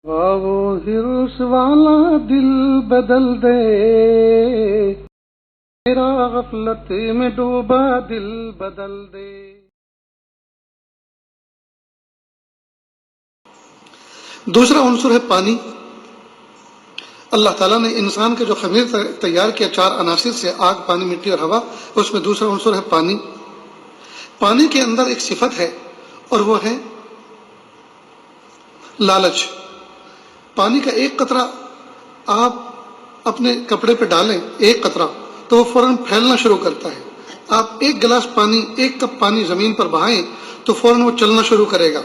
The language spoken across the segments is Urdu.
وہ ہرس والا دل بدل دے، میرا غفلت میں ڈوبا دل بدل دے۔ دوسرا عنصر ہے پانی۔ اللہ تعالیٰ نے انسان کے جو خمیر تیار کیا 4 عناصر سے، آگ، پانی، مٹی اور ہوا، اس میں دوسرا عنصر ہے پانی۔ پانی کے اندر ایک صفت ہے اور وہ ہے لالچ۔ پانی کا ایک قطرہ آپ اپنے کپڑے پہ ڈالیں، ایک قطرہ، تو وہ فوراً پھیلنا شروع کرتا ہے۔ آپ ایک گلاس پانی، ایک کپ پانی زمین پر بہائیں تو فوراً وہ چلنا شروع کرے گا،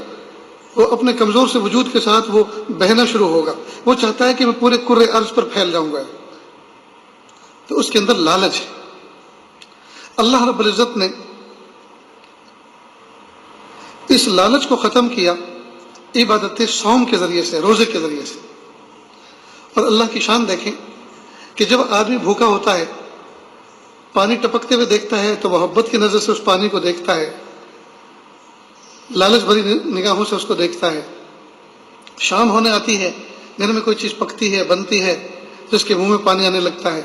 وہ اپنے کمزور سے وجود کے ساتھ وہ بہنا شروع ہوگا۔ وہ چاہتا ہے کہ میں پورے کرۂ ارض پر پھیل جاؤں گا، تو اس کے اندر لالچ ہے۔ اللہ رب العزت نے اس لالچ کو ختم کیا عبادت صوم کے ذریعے سے، روزے کے ذریعے سے۔ اور اللہ کی شان دیکھیں کہ جب آدمی بھوکا ہوتا ہے، پانی ٹپکتے ہوئے دیکھتا ہے تو محبت کی نظر سے اس پانی کو دیکھتا ہے، لالچ بھری نگاہوں سے اس کو دیکھتا ہے۔ شام ہونے آتی ہے، گھر میں کوئی چیز پکتی ہے، بنتی ہے، جس کے منہ میں پانی آنے لگتا ہے،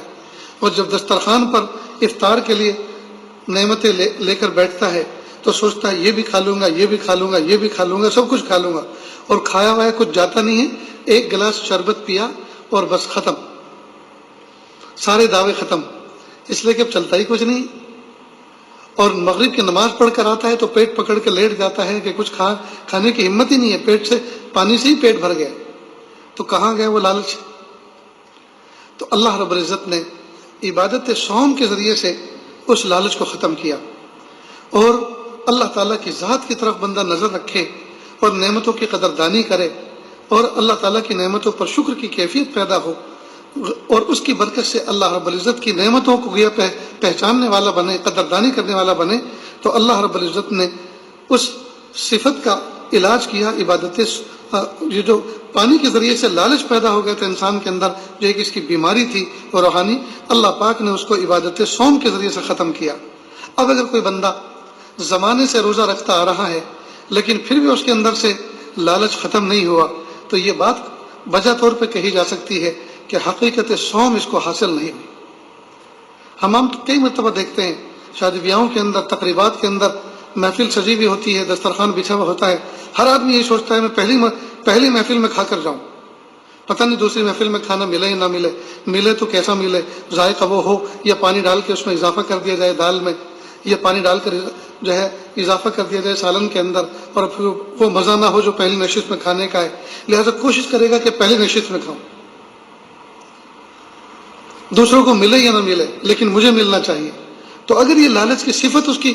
اور جب دسترخوان پر افطار کے لیے نعمتیں لے کر بیٹھتا ہے تو سوچتا ہے یہ بھی کھا لوں گا، یہ بھی کھا لوں گا، یہ بھی کھا لوں گا، سب کچھ کھا لوں گا، اور کھایا ہوا ہے کچھ جاتا نہیں ہے۔ ایک گلاس شربت پیا اور بس ختم، سارے دعوے ختم، اس لیے کہ اب چلتا ہی کچھ نہیں۔ اور مغرب کی نماز پڑھ کر آتا ہے تو پیٹ پکڑ کے لیٹ جاتا ہے کہ کچھ کھانے کی ہمت ہی نہیں ہے، پیٹ سے پانی سے ہی پیٹ بھر گیا، تو کہاں گیا وہ لالچ؟ تو اللہ رب العزت نے عبادت صوم کے ذریعے سے اس لالچ کو ختم کیا، اور اللہ تعالیٰ کی ذات کی طرف بندہ نظر رکھے اور نعمتوں کی قدردانی کرے، اور اللہ تعالیٰ کی نعمتوں پر شکر کی کیفیت پیدا ہو، اور اس کی برکت سے اللہ رب العزت کی نعمتوں کو گویا پہچاننے والا بنے، قدردانی کرنے والا بنے، تو اللہ رب العزت نے اس صفت کا علاج کیا عبادت۔ یہ جو پانی کے ذریعے سے لالچ پیدا ہو گیا تھا انسان کے اندر، جو ایک اس کی بیماری تھی اور روحانی، اللہ پاک نے اس کو عبادت صوم کے ذریعے سے ختم کیا۔ اب اگر کوئی بندہ زمانے سے روزہ رکھتا آ رہا ہے لیکن پھر بھی اس کے اندر سے لالچ ختم نہیں ہوا، تو یہ بات وجہ طور پہ کہی جا سکتی ہے کہ حقیقت صوم اس کو حاصل نہیں ہوئی۔ ہم کئی مرتبہ دیکھتے ہیں شادی بیاہوں کے اندر، تقریبات کے اندر محفل سجی ہوئی ہوتی ہے، دسترخوان بچھا ہوا ہوتا ہے، ہر آدمی یہ سوچتا ہے میں پہلی محفل میں کھا کر جاؤں، پتہ نہیں دوسری محفل میں کھانا ملے یا نہ ملے، ملے تو کیسا ملے، ذائقہ وہ ہو یا پانی ڈال کے اس میں اضافہ کر دیا جائے دال میں، یا پانی ڈال کر جو ہے اضافہ کر دیا جائے سالن کے اندر، اور پھر وہ مزہ نہ ہو جو پہلی نشست میں کھانے کا ہے، لہذا کوشش کرے گا کہ پہلی نشست میں کھاؤں، دوسروں کو ملے یا نہ ملے لیکن مجھے ملنا چاہیے۔ تو اگر یہ لالچ کی صفت، اس کی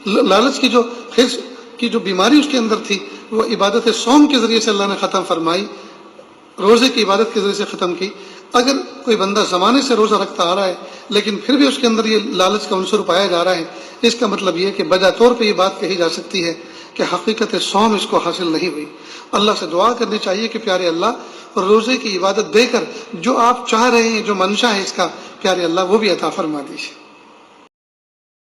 لالچ کی جو حرص کی جو بیماری اس کے اندر تھی، وہ عبادت صوم کے ذریعے سے اللہ نے ختم فرمائی، روزے کی عبادت کے ذریعے سے ختم کی۔ اگر کوئی بندہ زمانے سے روزہ رکھتا آ رہا ہے لیکن پھر بھی اس کے اندر یہ لالچ کا عنصر پایا جا رہا ہے، اس کا مطلب یہ کہ بجا طور پہ یہ بات کہی جا سکتی ہے کہ حقیقت صوم اس کو حاصل نہیں ہوئی۔ اللہ سے دعا کرنی چاہیے کہ پیارے اللہ، روزے کی عبادت دے کر جو آپ چاہ رہے ہیں، جو منشا ہے اس کا، پیارے اللہ وہ بھی عطا فرما دیجیے۔